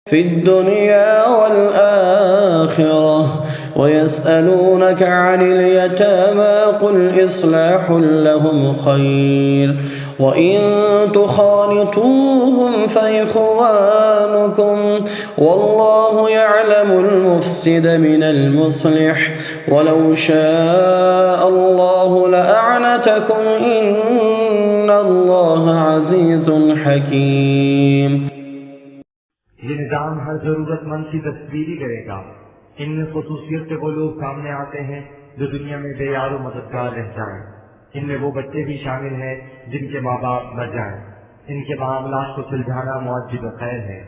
फिद्दुनिया वल आखिरह वयस्अलूनक अनिल यतामा कुल इस्लाहुल लहुम खैर व इन तुखालितूहुम फइख्वानुकुम वल्लाहु यअलमुल मुफ्सिद मिनल मुस्लिह वलौ शाअल्लाहु लअअनतकुम इन्नल्लाहा अज़ीज़ुन हकीम। ये निज़ाम हर जरूरतमंद की तस्वीरी करेगा। इनमें खुसूसियत से वो लोग सामने आते हैं जो दुनिया में बेयार और मददगार रह जाएं। इनमें वो बच्चे भी शामिल हैं जिनके माँ बाप मर जाएं। इनके मामलात को सुलझाना मुअज्जिब खैर है।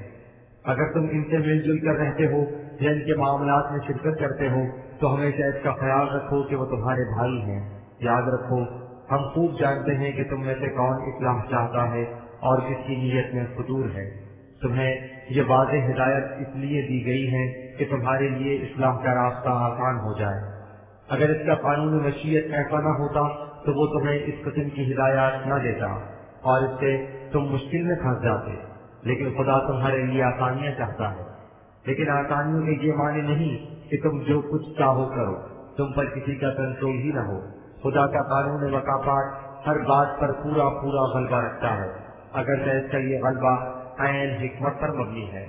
अगर तुम इनसे मिलजुल कर रहते हो या इनके मामलात में शिरकत करते हो तो हमेशा इसका ख्याल रखो कि वो तुम्हारे भाई हैं। याद रखो, हम खूब जानते हैं कि तुम में से कौन इस्लाह चाहता है और किसकी नीयत में फुतूर है। तुम्हें ये वाज़ेह हिदायत इसलिए दी गई है कि तुम्हारे लिए इस्लाह का रास्ता आसान हो जाए। अगर इसका कानून मशीयत ऐसा न होता तो वो तुम्हें इस किस्म की हिदायत न देता और इससे तुम मुश्किल में फंस जाते। लेकिन खुदा तुम्हारे लिए आसानियां चाहता है। लेकिन आसानियों में ये माने नहीं कि तुम जो कुछ चाहो करो, तुम पर किसी का कंट्रोल ही न हो। खुदा का कानून वकाफात हर बात पर पूरा पूरा गलबा रखता है, अगर इसका ये गलबा ऐन हिकमत पर मबनी है।